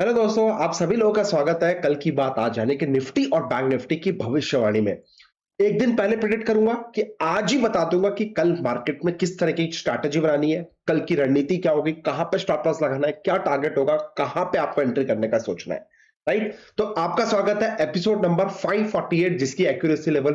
Hello दोस्तों, आप सभी लोगों का स्वागत है कल की बात आज यानी कि निफ्टी और बैंक निफ्टी की भविष्यवाणी में। एक दिन पहले प्रेडिक्ट करूंगा कि आज ही बता दूंगा कि कल मार्केट में किस तरह की स्ट्रैटेजी बनानी है, कल की रणनीति क्या होगी, कहां पे स्टॉप लॉस लगाना है, क्या टारगेट होगा, कहां पे आपको एंट्री करने का सोचना है। राइट, तो आपका स्वागत है एपिसोड नंबर 548 जिसकी accuracy level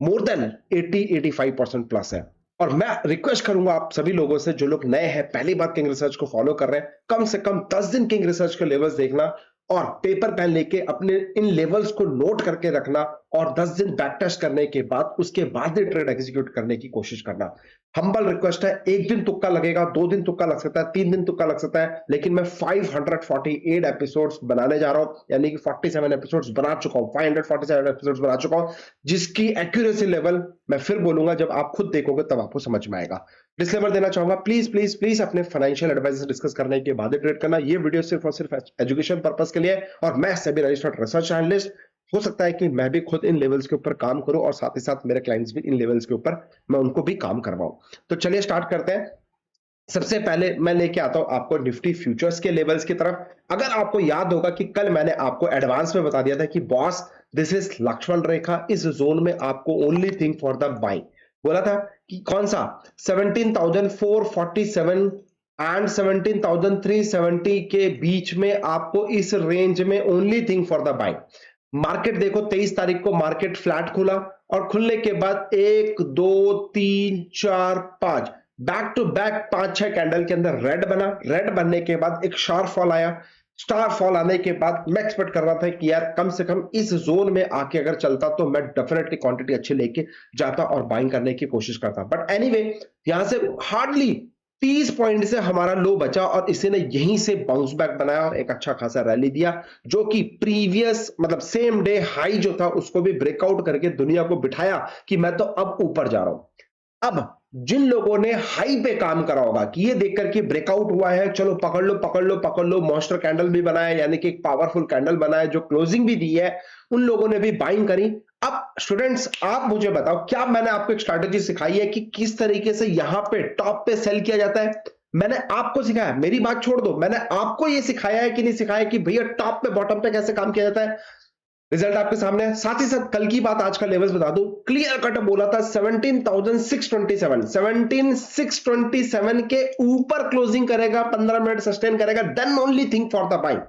more than 80-85% plus है। और मैं रिक्वेस्ट करूंगा आप सभी लोगों से जो लोग नए हैं, पहली बार किंग रिसर्च को फॉलो कर रहे हैं, कम से कम 10 दिन किंग रिसर्च के लेवल्स देखना और पेपर पेन लेके अपने इन लेवल्स को नोट करके रखना और 10 दिन बैक टेस्ट करने के बाद उसके बाद ही ट्रेड एग्जीक्यूट करने की कोशिश करना। हम्बल रिक्वेस्ट है, एक दिन तुक्का लगेगा, 2 दिन तुक्का लग सकता है, 3 दिन तुक्का लग सकता है, लेकिन मैं 548 एपिसोड्स बनाने जा रहा हूं, यानी कि 47 एपिसोड्स बना चुका हूं, 547 एपिसोड्स बना चुका हूं, जिसकी एक्यूरेसी लेवल मैं फिर बोलूंगा जब आप खुद देखोगे तब आपको समझ में आएगा। डिस्क्लेमर देना चाहूंगा, प्लीज प्लीज प्लीज अपने फाइनेंशियल एडवाइजर डिस्कस करने के बाद ट्रेड करना। ये वीडियो सिर्फ और सिर्फ एजुकेशन पर्पस के लिए है और मैं सेबी रजिस्टर्ड रिसर्च एनालिस्ट, हो सकता है कि मैं भी खुद इन लेवल्स के ऊपर काम करूं और साथ ही साथ मेरे क्लाइंट्स भी इन लेवल्स के ऊपर मैं उनको भी काम करवाऊं। तो चलिए स्टार्ट करते हैं। सबसे पहले मैं लेके आता हूं आपको निफ्टी फ्यूचर्स के लेवल्स की तरफ। अगर आपको याद होगा कि कल मैंने आपको एडवांस में बता दिया था कि बॉस दिस इज लक्ष्मण रेखा, इस जोन में आपको only thing for the buying बोला था कि कौन सा 17,447 एंड 17,370 के बीच में आपको इस रेंज में only thing for the buying. Market देखो 23 तारीख को मार्केट फ्लैट खुला और खुलने के बाद 1 2 3 4 5 बैक टू बैक 5-6 कैंडल के अंदर रेड बना। रेड बनने के बाद एक शार्प फॉल आया। स्टार फॉल आने के बाद मैं एक्सपेक्ट कर रहा था कि यार कम से कम इस जोन में आके अगर चलता तो मैं डेफिनेटली क्वांटिटी अच्छी लेके जाता और बाइंग करने की कोशिश करता। बट एनीवे यहां से हार्डली 30 पॉइंट से हमारा लो बचा और इसी ने यहीं से बाउंस बैक बनाया और एक अच्छा खासा रैली दिया, जो कि प्रीवियस मतलब सेम डे हाई जो था उसको भी ब्रेकआउट करके दुनिया को बिठाया कि मैं तो अब ऊपर जा रहा हूं। अब जिन लोगों ने हाई पे काम करा होगा कि ये देखकर कि ब्रेकआउट हुआ है, चलो पकड़ लो पकड़ लो पकड़ लो, मॉन्स्टर कैंडल भी बनाया यानी कि एक पावरफुल कैंडल बनाया जो क्लोजिंग भी दी है, उन लोगों ने भी बाइंग करी। अब स्टूडेंट्स आप मुझे बताओ, क्या मैंने आपको एक स्ट्रैटेजी सिखाई है कि किस तरीके से यहां पे टॉप पे सेल किया जाता है? मैंने आपको सिखाया, मेरी बात छोड़ दो, मैंने आपको यह सिखाया है कि नहीं सिखाया कि भैया टॉप पे बॉटम पे कैसे काम किया जाता है? रिजल्ट आपके सामने है। साथ ही साथ कल की बात आज का लेवल्स बता दूं, क्लियर कट बोला था 17,627 17,627 के ऊपर क्लोजिंग करेगा, 15 मिनट सस्टेन करेगा, then only think for the buying.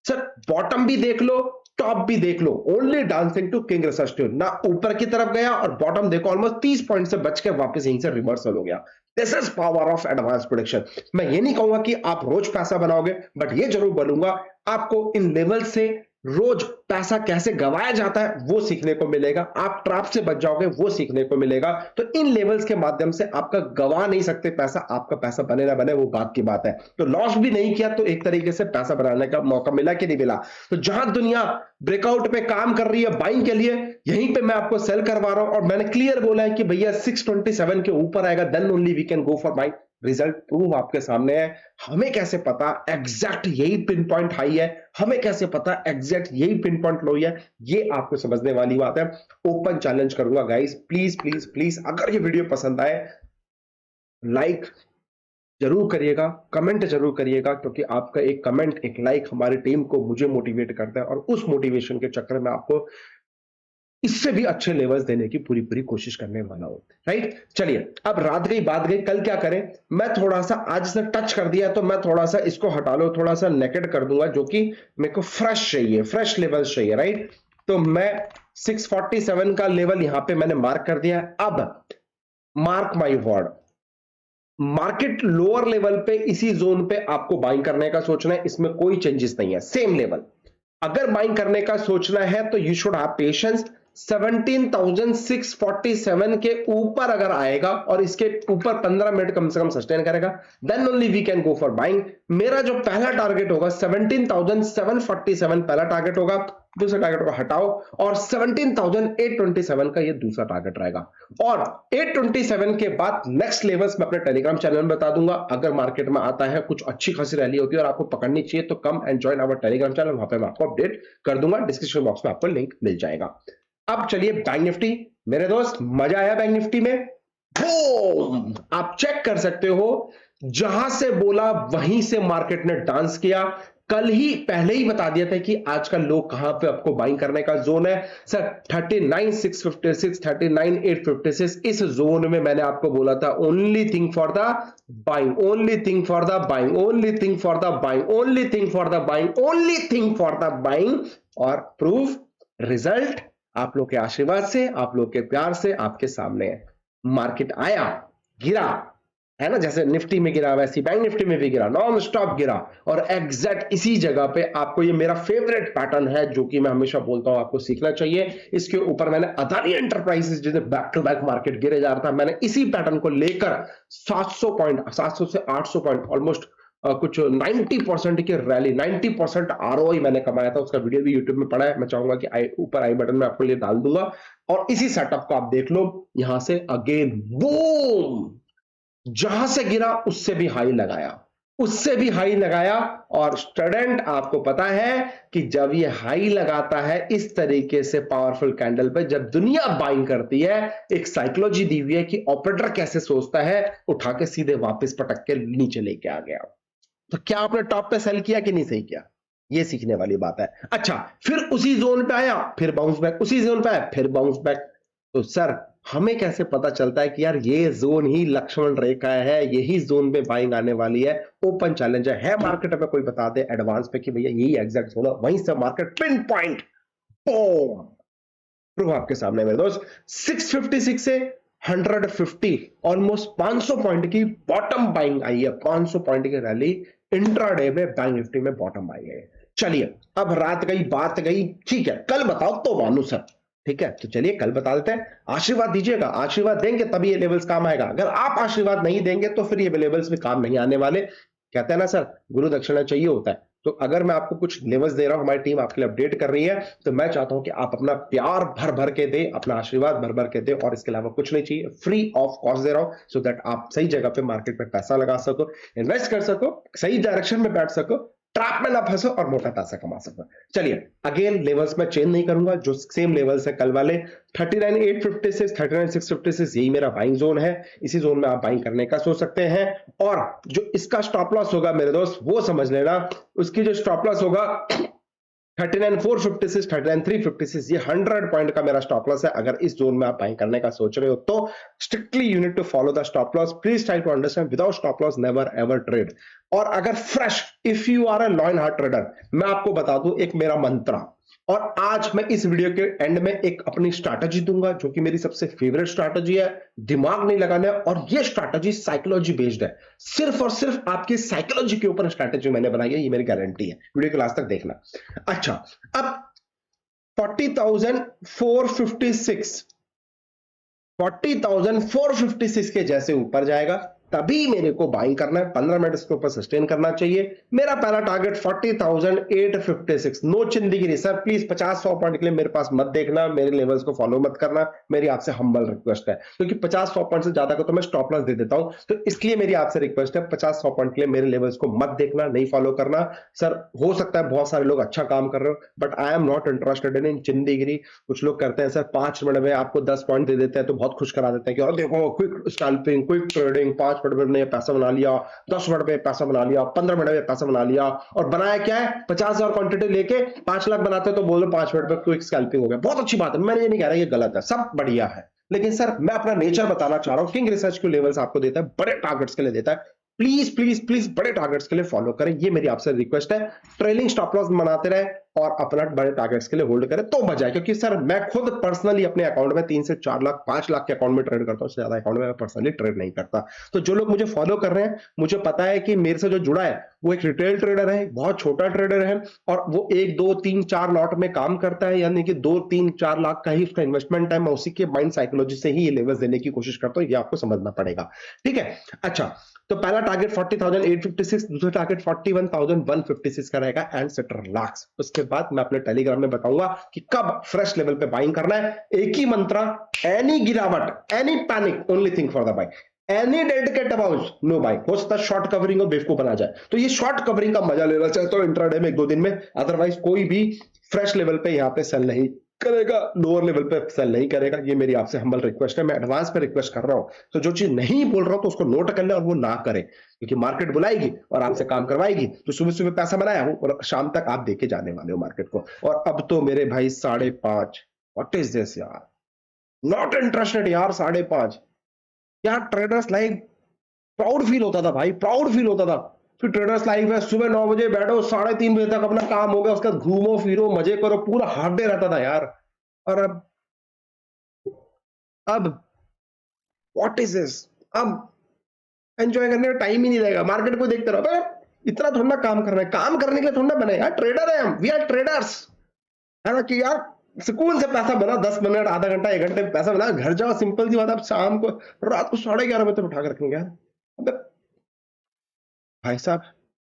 Sir bottom भी देख लो टॉप भी देख लो, only dancing to king research ना ऊपर की तरफ गया और बॉटम देखो ऑलमोस्ट 30 पॉइंट से बच के वापस यहीं से रिवर्सल हो गया। This is power of advance prediction. मैं ये नहीं कहूंगा कि आप रोज पैसा बनाओगे, बट ये जरूर बोलूंगा आपको इन लेवल से रोज पैसा कैसे गवाया जाता है वो सीखने को मिलेगा, आप ट्रैप से बच जाओगे वो सीखने को मिलेगा। तो इन लेवल्स के माध्यम से आपका गवा नहीं सकते पैसा, आपका पैसा बने ना बने वो बात की बात है। तो लॉस भी नहीं किया तो एक तरीके से पैसा बनाने का मौका मिला कि नहीं मिला? तो जहां दुनिया ब्रेकआउट पे काम कर रही है बाइंग के लिए, यहीं पे मैं आपको सेल करवा रहा हूं और मैंने क्लियर बोला है कि भैया 627 के ऊपर आएगा then only we can go for buying. Result proof आपके सामने है। हमें कैसे पता एग्जैक्ट यही पिन पॉइंट हाई है, हमें कैसे पता एग्जैक्ट यही पिन पॉइंट लो है, ये आपको समझने वाली बात है। ओपन चैलेंज करूंगा गाइस, प्लीज प्लीज प्लीज अगर ये वीडियो पसंद आए लाइक जरूर करिएगा, कमेंट जरूर करिएगा, क्योंकि आपका एक कमेंट एक लाइक हमारी टीम को मुझे मोटिवेट करता है और उस मोटिवेशन के चक्कर में आपको इससे भी अच्छे लेवल्स देने की पूरी पूरी कोशिश करने वाला हूं। राइट, चलिए अब रात गई बात गई, कल क्या करें? मैं थोड़ा सा आज से टच कर दिया तो मैं थोड़ा सा इसको हटा लो, थोड़ा सा नेकेड कर दूंगा, जो कि मेरे को फ्रेश चाहिए, फ्रेश लेवल्स चाहिए। राइट, तो मैं 647 का लेवल यहां पे मैंने मार्क कर दिया। अब mark my word, market lower level पे इसी जोन पे आपको बाइंग करने का सोचना है, इसमें कोई चेंजेस नहीं है, सेम लेवल। अगर बाइंग करने का सोचना है तो यू शुड हैव पेशेंस। 17,647 के ऊपर अगर आएगा और इसके ऊपर 15 मिनट कम से कम सस्टेन करेगा then only we can go for buying. मेरा जो पहला टारगेट होगा 17,747 पहला टारगेट होगा, दूसरा टारगेट होगा हटाओ, और 17,827 का ये दूसरा टारगेट रहेगा। और 827 के बाद नेक्स्ट लेवल्स मैं अपने टेलीग्राम चैनल में बता दूंगा। अगर मार्केट में आता है कुछ अच्छी खासी रैली होती है और आपको पकड़नी चाहिए तो come and join our Telegram channel, वहां पे मैं आपको अपडेट कर दूंगा, डिस्क्रिप्शन बॉक्स में आपको लिंक मिल जाएगा। अब चलिए बैंक निफ्टी, मेरे दोस्त मजा आया बैंक निफ्टी में? बूम! आप चेक कर सकते हो, जहां से बोला वहीं से मार्केट ने डांस किया। कल ही पहले ही बता दिया था कि आज का लो कहां पे आपको बाइंग करने का जोन है सर 39,656 39,856 इस जोन में मैंने आपको बोला था only thing for the buying only thing for the buying only thing for the buying only thing for the buying only thing for the buying और प्रूफ रिजल्ट आप लोग के आशीर्वाद से आप लोग के प्यार से आपके सामने है। मार्केट आया गिरा है ना, जैसे निफ्टी में गिरा वैसे बैंक निफ्टी में भी गिरा, नॉन स्टॉप गिरा और एग्जैक्ट इसी जगह पे आपको, ये मेरा फेवरेट पैटर्न है जो कि मैं हमेशा बोलता हूं आपको सीखना चाहिए। इसके ऊपर मैंने अदानी एंटरप्राइजेस जिसे बैक टू बैक मार्केट गिरे जा रहा था, मैंने इसी पैटर्न को लेकर 700 से 800 पॉइंट ऑलमोस्ट कुछ 90% की रैली 90% आरओआई मैंने कमाया था। उसका वीडियो भी यूट्यूब में पड़ा है, मैं चाहूंगा कि ऊपर आई बटन में आपको लिए डाल दूंगा और इसी सेटअप को आप देख लो। यहां से अगेन बूम, जहां से गिरा उससे भी हाई लगाया, उससे भी हाई लगाया। और स्टूडेंट आपको पता है कि जब ये हाई लगाता है इस तरीके से पावरफुल कैंडल पे, जब दुनिया बाइंग करती है, एक साइकोलॉजी दी हुई है कि ऑपरेटर कैसे सोचता है, उठा के सीधे वापस पटक के नीचे लेके आ गया। तो क्या आपने टॉप पे सेल किया कि नहीं सही किया, ये सीखने वाली बात है। अच्छा, फिर उसी जोन पे आया, फिर बाउंस बैक, उसी जोन पे आया, फिर बाउंस बैक। तो सर हमें कैसे पता चलता है कि यार ये जोन ही लक्ष्मण रेखा है, यही जोन पे बाइंग आने वाली है, ओपन चैलेंज है मार्केट में, कोई बता दे एडवांस पे कि भैया यही एग्जैक्ट जोन है, वहीं से market pin point boom, proof आपके सामने मेरे दोस्त। 656 से 150 ऑलमोस्ट 500 पॉइंट की बॉटम बाइंग आई है, 500 पॉइंट की रैली इंट्राडे में बैंक निफ्टी में बॉटम आई है। चलिए अब रात गई बात गई, ठीक है कल बताओ तो मानू सर, ठीक है तो चलिए कल बता देते हैं। आशीर्वाद दीजिएगा, आशीर्वाद देंगे तभी ये लेवल्स काम आएगा, अगर आप आशीर्वाद नहीं देंगे तो फिर ये लेवल्स भी काम नहीं आने वाले। कहते हैं ना सर गुरु दक्षिणा चाहिए होता है, तो अगर मैं आपको कुछ लेवल्स दे रहा हूं, हमारी टीम आपके लिए अपडेट कर रही है, तो मैं चाहता हूं कि आप अपना प्यार भर भर के दे, अपना आशीर्वाद भर भर के दे, और इसके अलावा कुछ नहीं चाहिए, फ्री ऑफ कॉस्ट दे रहा हूं सो दैट आप सही जगह पे मार्केट में पैसा लगा सको, इन्वेस्ट कर सको, सही डायरेक्शन में बैठ सको, ट्रैप में ना फंसो और मोटा पैसा कमा सको। चलिए अगेन लेवल्स में चेंज नहीं करूंगा, जो सेम लेवल्स है कल वाले 39,856 39,656 यही मेरा बाइंग जोन है, इसी जोन में आप बाइंग करने का सोच सकते हैं। और जो इसका स्टॉप लॉस होगा मेरे दोस्त वो समझ लेना, उसकी जो स्टॉप लॉस होगा 39,456 39,356 ये 100 पॉइंट का मेरा स्टॉप लॉस है। अगर इस जोन में आप बाइंग करने का सोच रहे हो तो strictly you need to follow the stop loss, please try to understand, without stop loss never ever trade. और अगर fresh if you are a lion heart trader, मैं आपको बता दूं एक मेरा मंत्र, और आज मैं इस वीडियो के एंड में एक अपनी स्ट्रैटेजी दूंगा जो कि मेरी सबसे फेवरेट स्ट्रैटेजी है, दिमाग नहीं लगाना है, और ये स्ट्रैटेजी साइकोलॉजी बेस्ड है, सिर्फ और सिर्फ आपकी साइकोलॉजी के ऊपर स्ट्रैटेजी मैंने बनाई है, ये मेरी गारंटी है, वीडियो के लास्ट तक देखना। अच्छा अब 40,456 के जैसे ऊपर जाएगा तभी मेरे को बाइंग करना है, 15 मिनट इसके ऊपर सस्टेन करना चाहिए। मेरा पहला टारगेट 40,856, नो चिंदीगिरी सर, प्लीज 50-100 पॉइंट के लिए मेरे पास मत देखना, मेरे लेवल्स को फॉलो मत करना, मेरी आपसे हम्बल रिक्वेस्ट है, क्योंकि 50-100 पॉइंट से ज्यादा को तो मैं स्टॉप लॉस दे देता हूं, तो इसलिए मेरी आपसे रिक्वेस्ट है 50-100 पॉइंट के लिए मेरे लेवल्स को मत देखना, नहीं फॉलो करना। सर हो सकता है बहुत सारे लोग अच्छा काम कर रहे हो, but I am not interested in चिंदीगिरी। कुछ लोग करते हैं सर 5 मिनट में आपको 10 पॉइंट दे देते हैं तो बहुत खुश करा देते हैं कि और देखो quick scalping, quick trading, 5 minute में पैसा बना लिया, 10 मिनट में पैसा बना लिया, 15 मिनट में पैसा बना लिया, और बनाया क्या है 50,000 क्वांटिटी लेके 5 लाख बनाते हो तो बोलो 5 मिनट में क्विक स्कैल्पिंग हो गया। बहुत अच्छी बात है, मैंने ये नहीं कह रहा ये गलत है, सब बढ़िया है, लेकिन सर मैं अपना नेचर बताना चाह रहा हूं। किंग रिसर्च के लेवल्स आपको देता है, बड़े टारगेट्स के लिए देता है, प्लीज प्लीज प्लीज बड़े टारगेट्स के लिए फॉलो करें, ये मेरी आपसे रिक्वेस्ट है। ट्रेलिंग स्टॉप लॉस बनाते रहे और अपना बड़े टारगेट्स के लिए होल्ड करें तो बजाय, क्योंकि सर मैं खुद पर्सनली अपने अकाउंट में 3 से 4 लाख 5 लाख के अकाउंट में ट्रेड करता हूं, उससे ज्यादा अकाउंट में मैं पर्सनली ट्रेड नहीं करता। तो जो लोग मुझे फॉलो कर रहे हैं, मुझे पता है कि मेरे से जो जुड़ा है वो एक रिटेल ट्रेडर है, बहुत छोटा ट्रेडर है, और वो 1 2 3 4 लॉट में काम करता है, यानी कि 2 3 4 लाख का ही उसका इन्वेस्टमेंट है। मैं उसी के माइंड साइकोलॉजी से ही ये लेवल्स देने की कोशिश करता हूं, ये आपको समझना पड़ेगा, ठीक है। अच्छा तो पहला टारगेट 40,856, दूसरा टारगेट 41,156 का रहेगा एंड सेट रिलैक्स। उसके बाद मैं अपने टेलीग्राम में बताऊंगा कि कब फ्रेश लेवल पे बाइंग करना है। एक ही मंत्र, एनी गिरावट, any panic, only think for the buying, any dead cat a bounce, no buying. हो सकता है शॉर्ट कवरिंग और बेवकूफ बना जाए, तो ये शॉर्ट कवरिंग का मजा लेना चाहते हो इंट्राडे में 1-2 दिन में, अदरवाइज कोई भी फ्रेश लेवल पे यहां पे सेल नहीं करेगा, लोअर लेवल पे सेल नहीं करेगा। ये मेरी आपसे हम्बल रिक्वेस्ट है, मैं एडवांस पे रिक्वेस्ट कर रहा हूँ। तो जो चीज नहीं बोल रहा हूँ तो उसको नोट कर ले और वो ना करे, क्योंकि मार्केट बुलाएगी और आपसे काम करवाएगी। तो सुबह सुबह पैसा बनाया हो और शाम तक आप देके जाने वाले हो मार्केट को। और अब तो मेरे भाई 5:30, व्हाट इज दिस यार, नॉट इंटरेस्टेड यार। 5:30 यार, ट्रेडर्स लाइक प्राउड फील होता था भाई, प्राउड फील होता था। फिर ट्रेडर्स लाइफ में सुबह 9 बजे बैठो, 3:30 बजे तक अपना काम हो गया, उसके बाद घूमो फिरो मजे करो, पूरा हाफ डे रहता था यार। और अब व्हाट इज दिस, अब एंजॉय करने का टाइम ही नहीं रहेगा, मार्केट को देखते रहो। अबे इतना थोड़ा ना काम करना है, काम करने के लिए थोड़ा ना बने यार, ट्रेडर है हम, वी आर ट्रेडर्स, है ना। कि यार सुकून से पैसा बना, 10 मिनट, आधा घंटा, 1 घंटे पैसा बना, घर जाओ, सिंपल सी बात। अब शाम को, रात को 11:30 बजे तक उठा कर रखेंगे यार। अबे भाई साहब,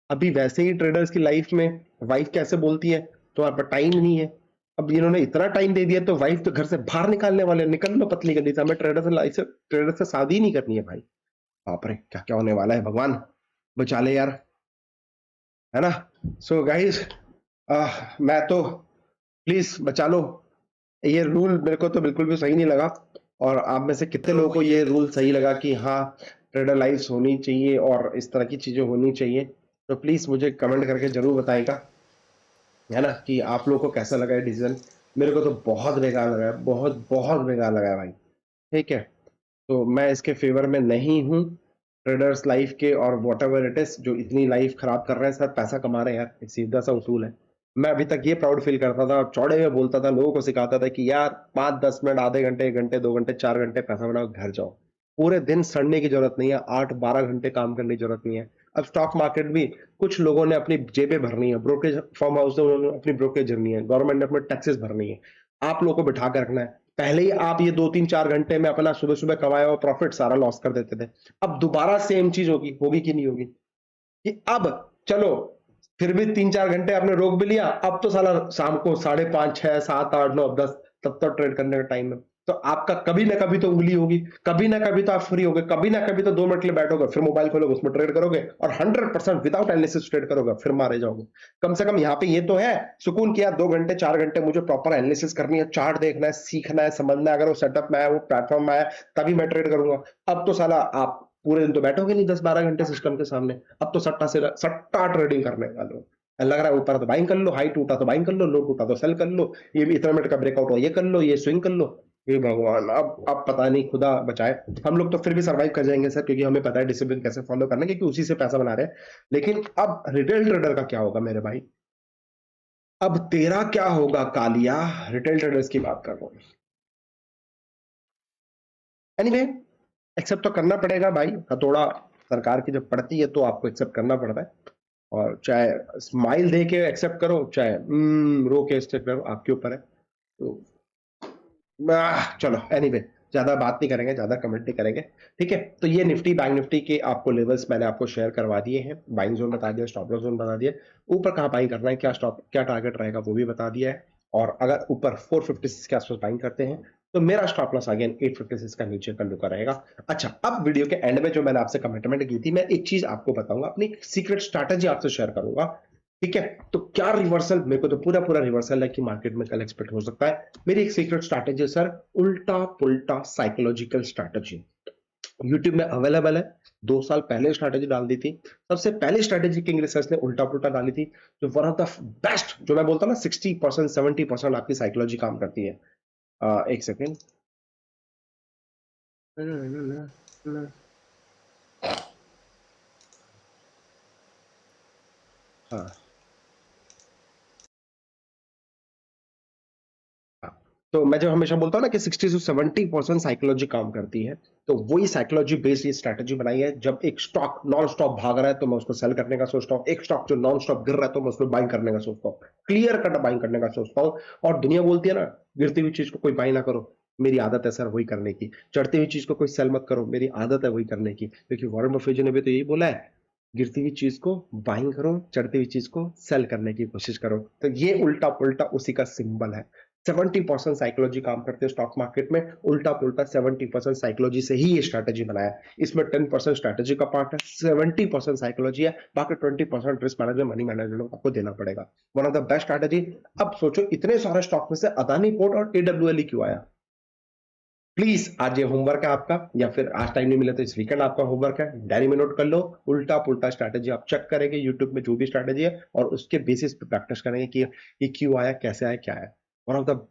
अभी वैसे ही ट्रेडर्स की लाइफ में वाइफ कैसे बोलती है, तो आप टाइम नहीं है। अब इन्होंने इतना टाइम दे दिया तो वाइफ तो घर से बाहर निकालने वाले, निकल लो पतली गली से, हमें ट्रेडर से लाइफ से, ट्रेडर से शादी ही नहीं करनी है भाई। बाप रे, क्या क्या होने वाला है, भगवान बचा ले यार, है ना। सो गाइस, मैं तो, प्लीज बचा लो। ये रूल मेरे को तो बिल्कुल भी सही नहीं लगा। और आप में से कितने लोगों को ये रूल सही लगा कि हाँ, ट्रेडर लाइफ्स होनी चाहिए और इस तरह की चीजें होनी चाहिए, तो प्लीज मुझे कमेंट करके जरूर बताएगा, है ना, कि आप लोगों को कैसा लगा है डिसीजन। मेरे को तो बहुत बेकार लगा है, बहुत बहुत बेकार लगा है भाई। ठीक है, तो मैं इसके फेवर में नहीं हूँ ट्रेडर्स लाइफ के, और वॉट एवर इट इज, जो इतनी लाइफ खराब कर रहे हैं, सब पैसा कमा रहे हैं यार, एक सीधा सा उसूल है। मैं अभी तक ये प्राउड फील करता था और चौड़े में बोलता था, लोगों को सिखाता था कि यार 5-10 मिनट, आधे घंटे, 1 घंटे, 2 घंटे, 4 घंटे पैसा बनाओ, घर जाओ। पूरे दिन सड़ने की जरूरत नहीं है, 8-12 घंटे काम करने की जरूरत नहीं है। अब स्टॉक मार्केट भी कुछ लोगों ने अपनी जेबें भरनी है, ब्रोकरेज फॉर्म हाउस ने उन्होंने अपनी ब्रोकरेज भरनी है, गवर्नमेंट ने अपने टैक्सेस भरनी है। आप लोगों को बिठा कर रखना है। पहले ही आप ये 2-3-4 घंटे में अपना सुबह सुबह कमाया हुआ प्रॉफिट सारा लॉस कर देते थे। अब दोबारा सेम चीज होगी, होगी कि नहीं होगी, कि अब चलो, फिर भी 3-4 घंटे आपने रोक भी लिया, अब तो साला शाम को 5:30, 6, 7, 8, 9, 10, तब तक ट्रेड करने का टाइम है। तो आपका कभी ना कभी तो उंगली होगी, कभी ना कभी तो आप फ्री होगे, कभी ना कभी तो 2 मिनट के लिए बैठोगे, फिर मोबाइल खोलोगे, उसमें ट्रेड करोगे और 100% विदाउट एनालिसिस ट्रेड करोगे, फिर मारे जाओगे। कम से कम यहाँ पे ये तो है सुकून, किया 2 घंटे 4 घंटे मुझे प्रॉपर एनालिसिस करनी है, चार्ट देखना है, सीखना है, समझना है, अगर वो सेटअप में है, वो प्लेटफॉर्म में है, तभी मैं ट्रेड करूंगा। अब तो साला आप पूरे दिन तो बैठोगे नहीं 10-12 घंटे सिस्टम के सामने। अब तो सट्टा ट्रेडिंग करने वाले हो। लग रहा है ऊपर तो बाइंग कर लो, हाई टूटा तो बाइंग कर लो, लो टूटा तो सेल कर लो, ये भी इतना मिनट का ब्रेकआउट हो ये कर लो, ये स्विंग कर लो। हे भगवान, अब पता नहीं, खुदा बचाए। हम लोग तो फिर भी सरवाइव कर जाएंगे सर, क्योंकि हमें पता है डिसिप्लिन कैसे फॉलो करना है, क्योंकि उसी से पैसा बना रहे हैं। लेकिन अब रिटेल ट्रेडर का क्या होगा मेरे भाई, अब तेरा क्या होगा कालिया। रिटेल ट्रेडर्स की बात कर रहा हूँ। एनीवे, एक्सेप्ट तो करना पड़ेगा भाई, हथौड़ा सरकार की जब पड़ती है तो आपको एक्सेप्ट करना पड़ता है। और चाहे स्माइल दे के एक्सेप्ट करो, चाहे रो के एक्सेप्ट करो, आपके ऊपर है। तो चलो एनीवे, ज्यादा बात नहीं करेंगे, ज्यादा कमेंट नहीं करेंगे। ठीक है, तो ये निफ्टी बैंक निफ्टी के आपको लेवल्स मैंने आपको शेयर करवा दिए हैं, बाइंग जोन बता दिया, स्टॉप लॉस जोन बता दिया, ऊपर कहाँ बाइंग करना है, क्या स्टॉप क्या टारगेट रहेगा वो भी बता दिया है। और अगर ऊपर 456 के आसपास बाइंग करते हैं तो मेरा स्टॉप लॉस अगेन 856 का नीचे का लुका रहेगा। अच्छा, अब वीडियो के एंड में जो मैंने आपसे कमिटमेंट की थी, मैं एक चीज आपको बताऊंगा, अपनी सीक्रेट स्ट्रैटेजी आपसे शेयर करूंगा। ठीक है, तो क्या रिवर्सल, मेरे को तो पूरा पूरा रिवर्सल है कि मार्केट में कल एक्सपेक्ट हो सकता है। मेरी एक सीक्रेट स्ट्रैटेजी है सर, उल्टा पुल्टा साइकोलॉजिकल स्ट्रैटेजी, यूट्यूब में अवेलेबल है। 2 साल पहले स्ट्रैटेजी डाल दी थी, सबसे पहली स्ट्रैटेजी किंग रिसर्च ने उल्टा पुल्टा डाली थी, जो वन ऑफ द बेस्ट, जो मैं बोलता हूँ ना 60% 70% आपकी साइकोलॉजी काम करती है। एक सेकेंड, हाँ हाँ। तो मैं जो हमेशा बोलता हूँ ना कि 60 से 70% साइकोलॉजी काम करती है, तो वही साइकोलॉजी बेस्ड ये स्ट्रैटेजी बनाई है। जब एक स्टॉक नॉन स्टॉप भाग रहा है तो मैं उसको सेल करने का सोचता हूँ, एक स्टॉक जो नॉन स्टॉप गिर रहा है तो मैं उसको बाइंग करने का सोचता हूँ, क्लियर कट बाइंग करने का सोचता हूँ। और दुनिया बोलती है ना, गिरती हुई चीज को कोई बाई ना करो, मेरी आदत है सर वही करने की। चढ़ती हुई चीज को कोई सेल मत करो, मेरी आदत है वही करने की, क्योंकि वॉरेन बफेट ने भी तो यही बोला है, गिरती हुई चीज को बाइंग करो, चढ़ती हुई चीज को सेल करने की कोशिश करो। तो ये उल्टा पुल्टा उसी का सिंबल है। 70% साइकोलॉजी काम करते हैं स्टॉक मार्केट में, उल्टा पुल्टा 70% साइकोलॉजी से ही ये स्ट्रैटेजी बनाया। इसमें 10% स्ट्रैटेजी का पार्ट है, 70% साइकोलॉजी है, बाकी 20% रिस्क मैनेजमेंट, मनी मैनेजमेंट आपको देना पड़ेगा। One of the best strategy. अब सोचो इतने सारे स्टॉक में से अदानी पोर्ट और AWL क्यों आया? प्लीज आज ये होमवर्क है आपका, या फिर आज टाइम नहीं मिला तो इस वीकेंड आपका होमवर्क है, डायरी में नोट कर लो। उल्टा पुल्टा स्ट्रैटेजी आप चेक करेंगे यूट्यूब में जो भी स्ट्रैटेजी है, और उसके बेसिस पे प्रैक्टिस करेंगे कि ये क्यों आया, कैसे आया, क्या है। One of the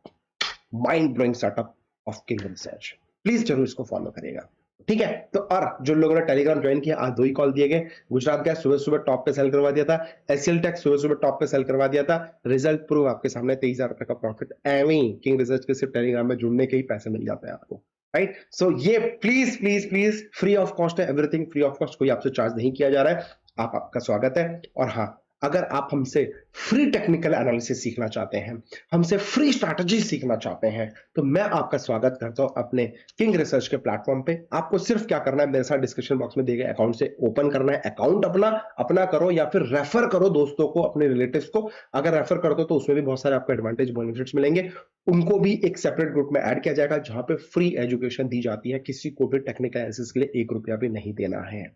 mind blowing setup of king research. Please जरूर इसको फॉलो करिएगा, ठीक है। तो और जो लोगों ने टेलीग्राम ज्वाइन किया, आज 2 ही कॉल दिए गए। गुजरात गैस सुबह सुबह टॉप पे सेल करवा दिया था, एसएल टेक सुबह सुबह टॉप पे सेल करवा दिया था, रिजल्ट प्रूव आपके सामने, 23,000 रुपए का प्रॉफिट। एवं किंग रिसर्च के सिर्फ टेलीग्राम में जुड़ने के ही पैसे मिल जाते हैं आपको, राइट। सो ये please please please free of cost है, एवरीथिंग फ्री ऑफ कॉस्ट, कोई आपसे चार्ज नहीं किया जा रहा है। आपका स्वागत है। और हाँ, अगर आप हमसे फ्री टेक्निकल एनालिसिस सीखना चाहते हैं, हमसे फ्री स्ट्रैटेजी सीखना चाहते हैं, तो मैं आपका स्वागत करता हूं अपने किंग रिसर्च के प्लेटफॉर्म पे। आपको सिर्फ क्या करना है, मेरे साथ डिस्क्रिप्शन बॉक्स में दिए गए अकाउंट से ओपन करना है। अकाउंट अपना करो, या फिर रेफर करो दोस्तों को, अपने रिलेटिव्स को। अगर रेफर कर दो तो उसमें भी बहुत सारे आपको एडवांटेज बेनिफिट्स मिलेंगे। उनको भी एक सेपरेट ग्रुप में ऐड किया जाएगा, जहां पे फ्री एजुकेशन दी जाती है। किसी को भी टेक्निकल एनालिसिस के लिए 1 रुपया भी नहीं देना है।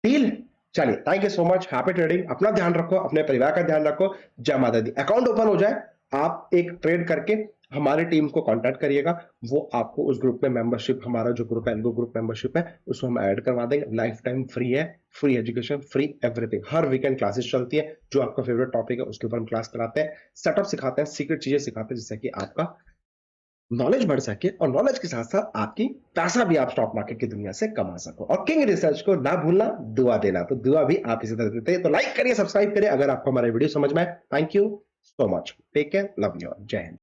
डील? चलिए, thank you so much, happy trading. अपना ध्यान रखो, अपने परिवार का ध्यान रखो। जय माता दी। अकाउंट ओपन हो जाए, आप एक ट्रेड करके हमारी टीम को कांटेक्ट करिएगा, वो आपको उस ग्रुप में मेंबरशिप, हमारा जो ग्रुप है एल्गो ग्रुप मेंबरशिप है, उसमें हम ऐड करवा देंगे। लाइफ टाइम फ्री है, फ्री एजुकेशन, फ्री एवरीथिंग। हर वीकेंड क्लासेस चलती है, जो आपका फेवरेट टॉपिक है उसके ऊपर हम क्लास कराते हैं, सेटअप सिखाते हैं, सीक्रेट चीजें सिखाते हैं, जिससे कि आपका नॉलेज बढ़ सके, और नॉलेज के साथ साथ आपकी पैसा भी आप स्टॉक मार्केट की दुनिया से कमा सको। और किंग रिसर्च को ना भूलना दुआ देना, तो दुआ भी आप इसी तरह देते हैं। तो लाइक करिए, सब्सक्राइब करिए अगर आपको हमारे वीडियो समझ में आए। Thank you so much, take care, love you all, जय हिंद।